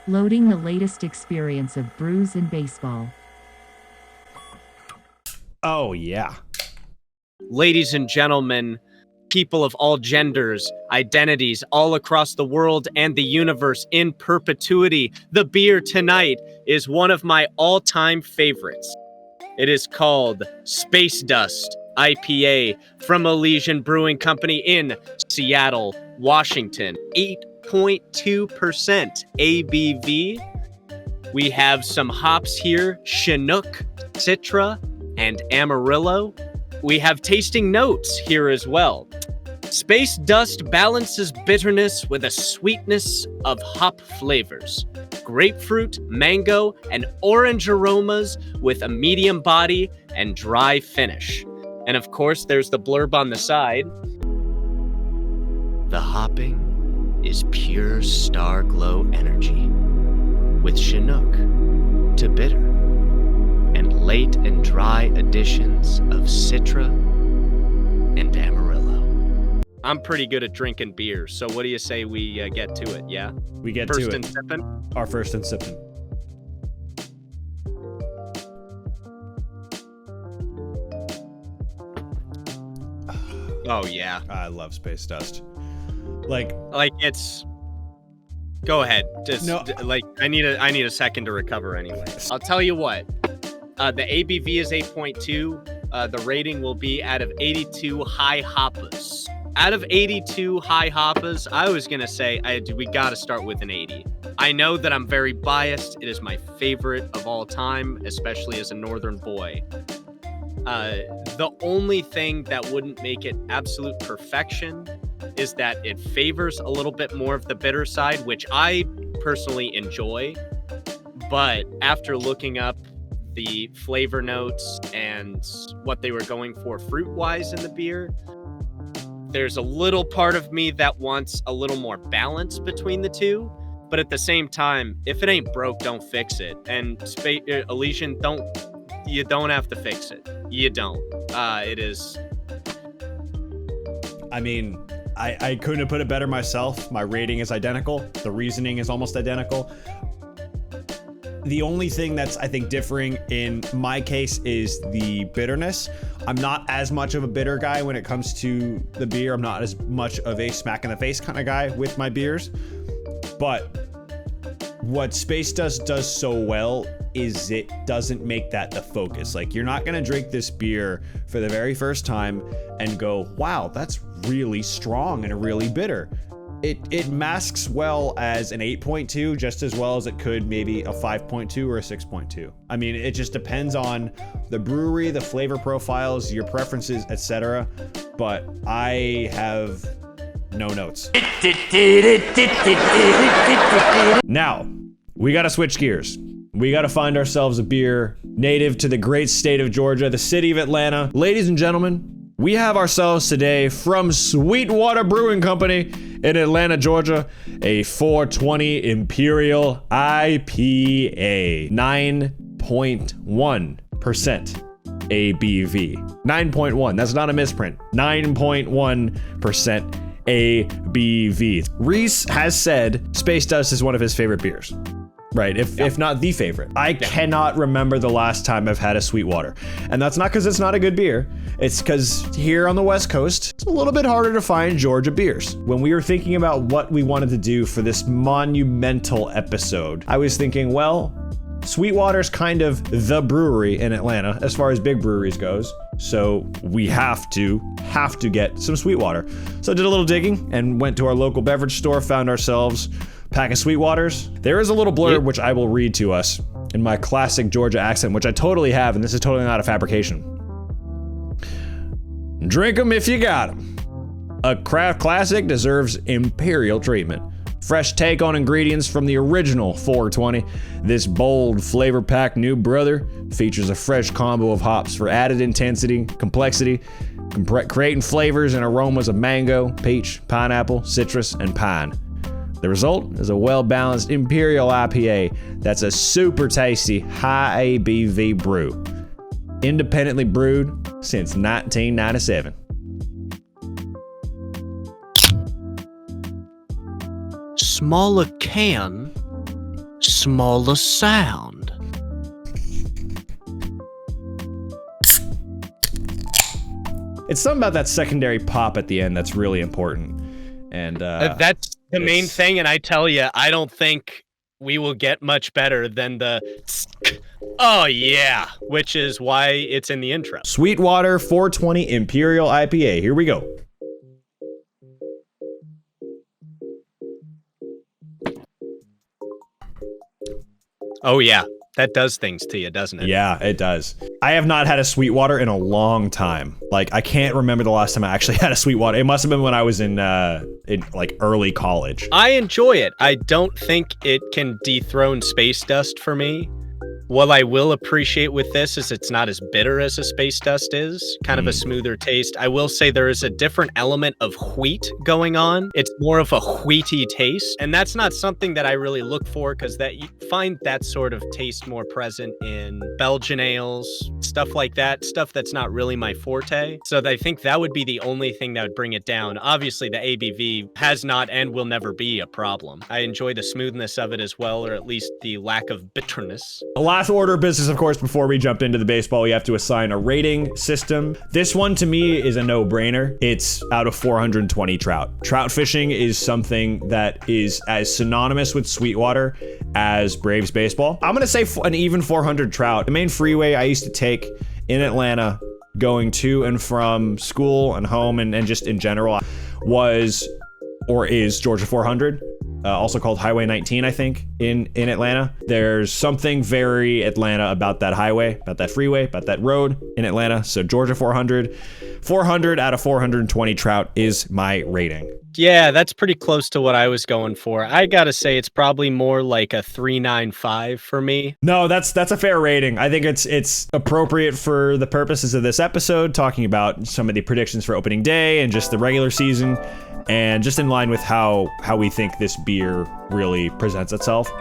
Loading the latest experience of Brews and Baseball. Oh, yeah. Ladies and gentlemen, people of all genders, identities, all across the world and the universe in perpetuity, the beer tonight is one of my all-time favorites. It is called Space Dust IPA from Elysian Brewing Company in Seattle, Washington. 8.2% ABV. We have some hops here, Chinook, Citra, and Amarillo. We have tasting notes here as well. Space Dust balances bitterness with a sweetness of hop flavors. Grapefruit, mango, and orange aromas with a medium body and dry finish. And of course, there's the blurb on the side. The hopping is pure star glow energy, with Chinook to bitter, and late and dry additions of Citra and Amarillo. I'm pretty good at drinking beer, so what do you say we get to it, yeah? We get First to it. and sipping? Our first and sipping. Oh, yeah. I love Space Dust. Like it's... Go ahead. Just, No. I need a second to recover anyway. I'll tell you what. The ABV is 8.2. The rating will be out of 82 high hoppers. Out of 82 high hoppers, I was going to say we got to start with an 80. I know that I'm very biased. It is my favorite of all time, especially as a northern boy. The only thing that wouldn't make it absolute perfection is that it favors a little bit more of the bitter side, which I personally enjoy. But after looking up the flavor notes and what they were going for fruit-wise in the beer, there's a little part of me that wants a little more balance between the two. But at the same time, if it ain't broke, don't fix it. And Elysian, you don't have to fix it. You don't. It is... I mean, I couldn't have put it better myself. My rating is identical. The reasoning is almost identical. The only thing that's, I think, differing in my case is the bitterness. I'm not as much of a bitter guy when it comes to the beer. I'm not as much of a smack in the face kind of guy with my beers. But what Space Dust does so well is it doesn't make that the focus. Like, you're not gonna drink this beer for the very first time and go, wow, that's really strong and really bitter. It masks well as an 8.2 just as well as it could maybe a 5.2 or a 6.2. I mean, it just depends on the brewery, the flavor profiles, your preferences, etc. But I have no notes. Now, we gotta switch gears. We gotta find ourselves a beer native to the great state of Georgia, the city of Atlanta. Ladies and gentlemen, we have ourselves today from SweetWater Brewing Company in Atlanta, Georgia, a 420 Imperial IPA, 9.1% ABV. 9.1, that's not a misprint. 9.1% ABV. Reese has said Space Dust is one of his favorite beers. Right, if not the favorite. I cannot remember the last time I've had a SweetWater. And that's not because it's not a good beer. It's because here on the West Coast, it's a little bit harder to find Georgia beers. When we were thinking about what we wanted to do for this monumental episode, I was thinking, well, SweetWater's kind of the brewery in Atlanta as far as big breweries goes. So we have to get some SweetWater. So I did a little digging and went to our local beverage store, found ourselves pack of SweetWaters. There is a little blurb which I will read to us in my classic Georgia accent, which I totally have, and this is totally not a fabrication. Drink 'em if you got 'em. A craft classic deserves imperial treatment. Fresh take on ingredients from the original 420. This bold, flavor-packed new brother features a fresh combo of hops for added intensity, complexity, creating flavors and aromas of mango, peach, pineapple, citrus, and pine. The result is a well-balanced Imperial IPA that's a super tasty, high ABV brew. Independently brewed since 1997. Smaller can, smaller sound. It's something about that secondary pop at the end that's really important. And that's the main thing, and I tell you, I don't think we will get much better than the oh yeah, which is why it's in the intro. SweetWater 420 Imperial IPA. Here we go. Oh yeah, that does things to you, doesn't it? Yeah, it does. I have not had a SweetWater in a long time. Like, I can't remember the last time I actually had a SweetWater. It must have been when I was in like early college. I enjoy it. I don't think it can dethrone Space Dust for me. What I will appreciate with this is it's not as bitter as a Space Dust is, kind of a smoother taste. I will say there is a different element of wheat going on. It's more of a wheaty taste, and that's not something that I really look for because that you find that sort of taste more present in Belgian ales, stuff like that, stuff that's not really my forte. So I think that would be the only thing that would bring it down. Obviously, the ABV has not and will never be a problem. I enjoy the smoothness of it as well, or at least the lack of bitterness. Last order of business, of course, before we jump into the baseball, we have to assign a rating system. This one, to me, is a no-brainer. It's out of 420 trout. Trout fishing is something that is as synonymous with SweetWater as Braves baseball. I'm gonna say an even 400 trout. The main freeway I used to take in Atlanta, going to and from school and home and just in general, was or is Georgia 400. Also called Highway 19, I think, in Atlanta. There's something very Atlanta about that highway, about that freeway, about that road in Atlanta. So Georgia 400. 400 out of 420 trout is my rating. Yeah, that's pretty close to what I was going for. I gotta say, it's probably more like a 3.95 for me. No, that's a fair rating. I think it's appropriate for the purposes of this episode, talking about some of the predictions for opening day and just the regular season, and just in line with how we think this beer really presents itself.